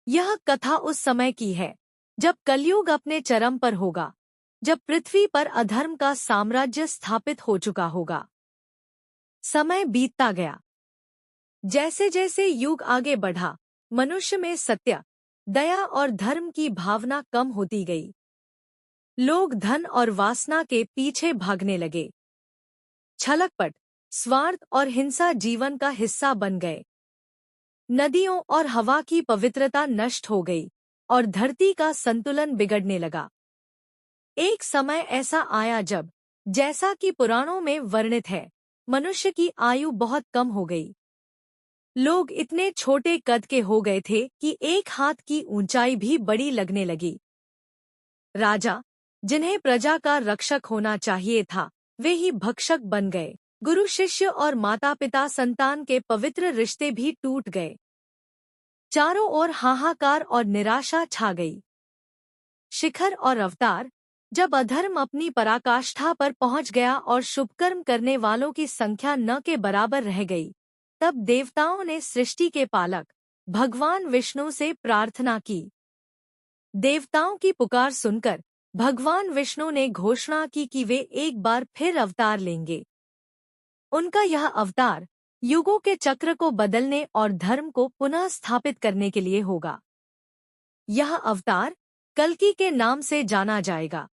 यह कथा उस समय की है जब कलयुग अपने चरम पर होगा, जब पृथ्वी पर अधर्म का साम्राज्य स्थापित हो चुका होगा। समय बीतता गया। जैसे जैसे युग आगे बढ़ा, मनुष्य में सत्य, दया और धर्म की भावना कम होती गई। लोग धन और वासना के पीछे भागने लगे। छलकपट, स्वार्थ और हिंसा जीवन का हिस्सा बन गए। नदियों और हवा की पवित्रता नष्ट हो गई और धरती का संतुलन बिगड़ने लगा। एक समय ऐसा आया जब, जैसा कि पुराणों में वर्णित है, मनुष्य की आयु बहुत कम हो गई। लोग इतने छोटे कद के हो गए थे कि एक हाथ की ऊंचाई भी बड़ी लगने लगी। राजा, जिन्हें प्रजा का रक्षक होना चाहिए था, वे ही भक्षक बन गए। गुरु शिष्य और माता पिता संतान के पवित्र रिश्ते भी टूट गए। चारों ओर हाहाकार और निराशा छा गई। शिखर और अवतार, जब अधर्म अपनी पराकाष्ठा पर पहुंच गया और शुभकर्म करने वालों की संख्या न के बराबर रह गई, तब देवताओं ने सृष्टि के पालक भगवान विष्णु से प्रार्थना की। देवताओं की पुकार सुनकर भगवान विष्णु ने घोषणा की कि वे एक बार फिर अवतार लेंगे। उनका यह अवतार युगों के चक्र को बदलने और धर्म को पुनः स्थापित करने के लिए होगा। यह अवतार कल्कि के नाम से जाना जाएगा।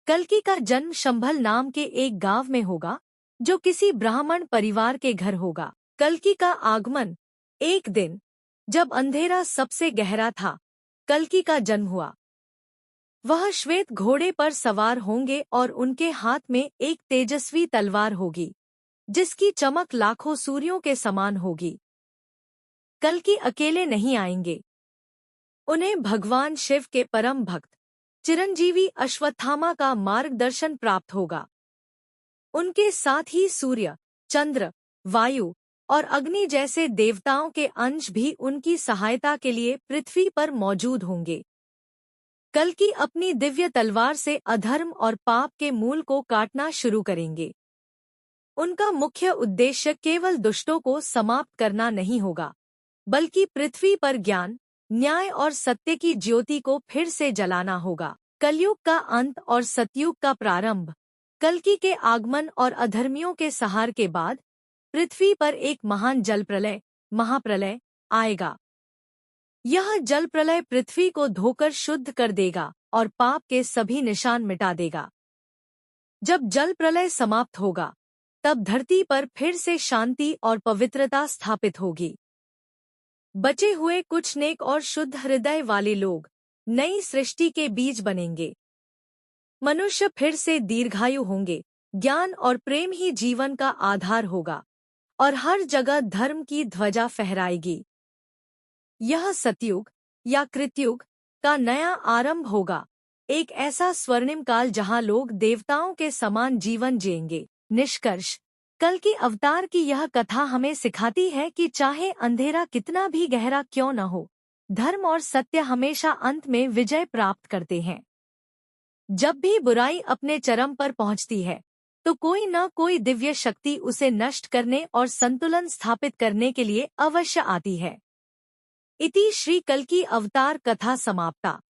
कल्कि का जन्म शंभल नाम के एक गांव में होगा, जो किसी ब्राह्मण परिवार के घर होगा। कल्कि का आगमन एक दिन, जब अंधेरा सबसे गहरा था, कल्कि का जन्म हुआ। वह श्वेत घोड़े पर सवार होंगे और उनके हाथ में एक तेजस्वी तलवार होगी, जिसकी चमक लाखों सूर्यों के समान होगी। कल्कि अकेले नहीं आएंगे। उन्हें भगवान शिव के परम भक्त चिरंजीवी अश्वत्थामा का मार्गदर्शन प्राप्त होगा। उनके साथ ही सूर्य, चंद्र, वायु और अग्नि जैसे देवताओं के अंश भी उनकी सहायता के लिए पृथ्वी पर मौजूद होंगे। कल्कि अपनी दिव्य तलवार से अधर्म और पाप के मूल को काटना शुरू करेंगे। उनका मुख्य उद्देश्य केवल दुष्टों को समाप्त करना नहीं होगा, बल्कि पृथ्वी पर ज्ञान, न्याय और सत्य की ज्योति को फिर से जलाना होगा। कलयुग का अंत और सतयुग का प्रारंभ। कल्कि के आगमन और अधर्मियों के सहार के बाद पृथ्वी पर एक महान जल प्रलय, महाप्रलय आएगा। यह जल प्रलय पृथ्वी को धोकर शुद्ध कर देगा और पाप के सभी निशान मिटा देगा। जब जल प्रलय समाप्त होगा, तब धरती पर फिर से शांति और पवित्रता स्थापित होगी। बचे हुए कुछ नेक और शुद्ध हृदय वाले लोग नई सृष्टि के बीज बनेंगे। मनुष्य फिर से दीर्घायु होंगे। ज्ञान और प्रेम ही जीवन का आधार होगा और हर जगह धर्म की ध्वजा फहराएगी। यह सतयुग या कृतयुग का नया आरंभ होगा, एक ऐसा स्वर्णिम काल जहां लोग देवताओं के समान जीवन जिएंगे। निष्कर्ष, कल्कि अवतार की यह कथा हमें सिखाती है कि चाहे अंधेरा कितना भी गहरा क्यों न हो, धर्म और सत्य हमेशा अंत में विजय प्राप्त करते हैं। जब भी बुराई अपने चरम पर पहुंचती है, तो कोई न कोई दिव्य शक्ति उसे नष्ट करने और संतुलन स्थापित करने के लिए अवश्य आती है। इति श्री कल्कि अवतार कथा समाप्ता।